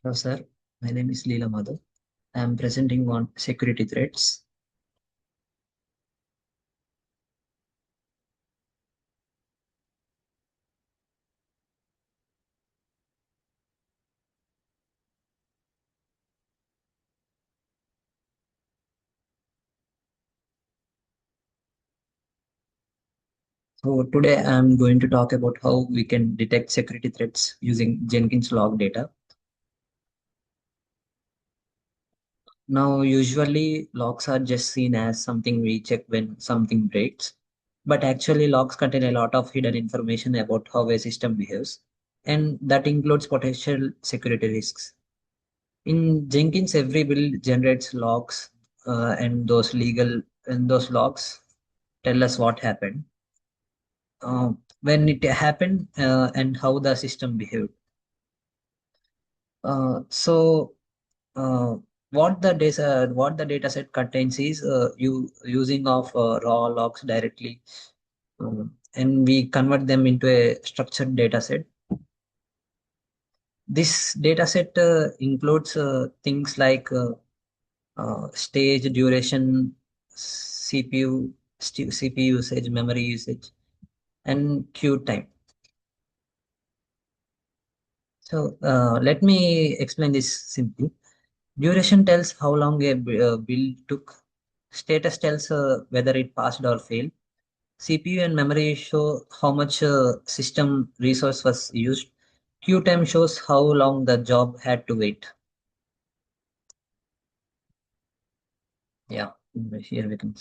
Hello, sir. My name is Leela Madhav. I am presenting on security threats. So today I am going to talk about how we can detect security threats using Jenkins log data. Now, usually logs are just seen as something we check when something breaks, but actually logs contain a lot of hidden information about how a system behaves, and that includes potential security risks. In Jenkins, every build generates logs, and those logs tell us what happened, when it happened, and how the system behaved. So, uh, what the data set contains is you using of raw logs directly, and we convert them into a structured data set. This data set includes things like stage, duration, CPU usage, memory usage, and queue time. So let me explain this simply. Duration tells how long a build took. Status tells whether it passed or failed. CPU and memory show how much system resource was used. Queue time shows how long the job had to wait. Yeah, here we can.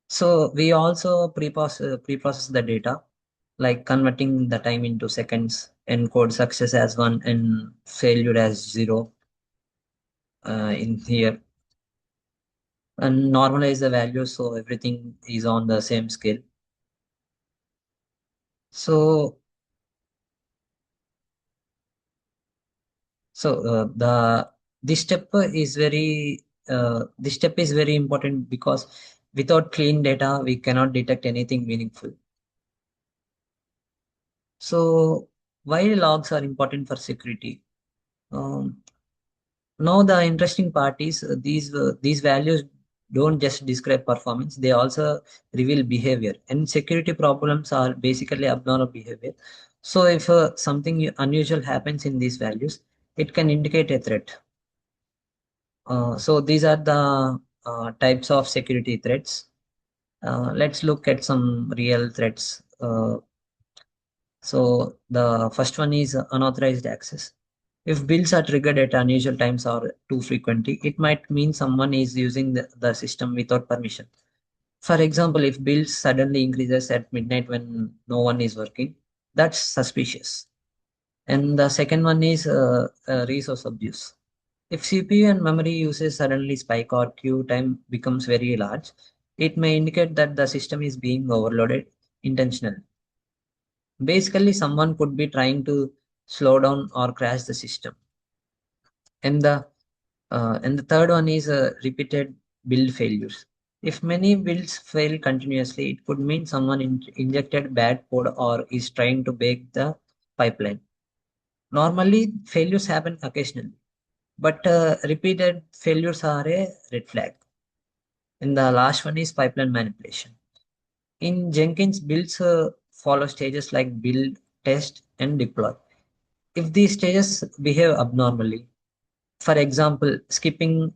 So we also pre-process the data, like converting the time into seconds, encode success as one and failure as zero in here, and normalize the values so everything is on the same scale. So the this step is very important because without clean data we cannot detect anything meaningful. So why logs are important for security? Um, Now the interesting part is these values don't just describe performance; they also reveal behavior. And security problems are basically abnormal behavior. So if something unusual happens in these values, it can indicate a threat. So these are the types of security threats. Let's look at some real threats. So the first one is unauthorized access. If bills are triggered at unusual times or too frequently, it might mean someone is using the system without permission. For example, if bills suddenly increases at midnight when no one is working, that's suspicious. And the second one is resource abuse. If CPU and memory usage suddenly spike or queue time becomes very large, it may indicate that the system is being overloaded intentionally. Basically, someone could be trying to slow down or crash the system. And the third one is repeated build failures. If many builds fail continuously, it could mean someone injected bad code or is trying to break the pipeline. Normally, failures happen occasionally, but repeated failures are a red flag. And the last one is pipeline manipulation. In Jenkins, builds follow stages like build, test, and deploy. If these stages behave abnormally, for example, skipping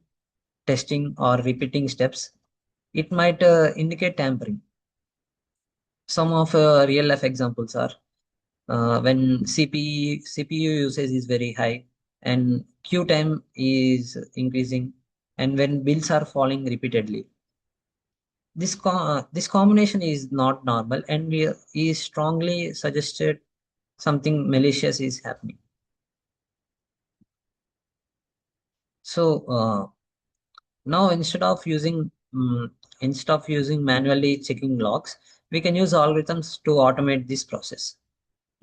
testing or repeating steps, it might indicate tampering. Some of real life examples are when CPU usage is very high and queue time is increasing, and when bills are falling repeatedly. This combination is not normal, and we is strongly suggested something malicious is happening. So now instead of using manually checking logs, we can use algorithms to automate this process.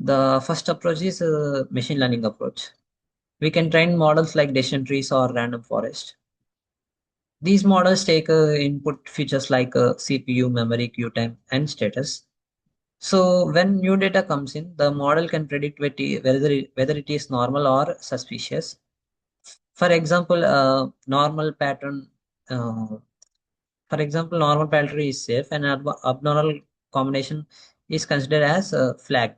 The first approach is a machine learning approach. We can train models like decision trees or random forest. These models take input features like CPU, memory, queue time, and status. So when new data comes in, the model can predict whether it is normal or suspicious. For example, uh, normal pattern is safe and abnormal combination is considered as a flag.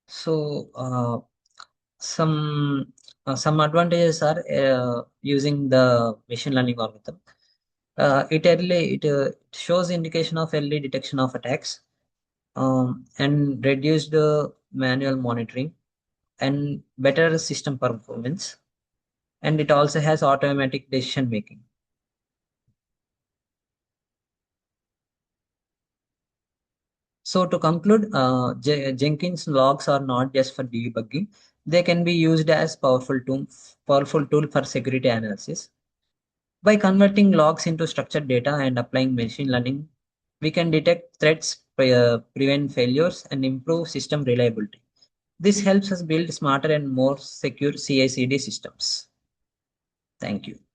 So some advantages are using the machine learning algorithm. It shows indication of early detection of attacks, and reduced manual monitoring and better system performance. And it also has automatic decision making. So to conclude, Jenkins logs are not just for debugging; they can be used as powerful tool for security analysis. By converting logs into structured data and applying machine learning, we can detect threats, prevent failures, and improve system reliability. This helps us build smarter and more secure CI/CD systems. Thank you.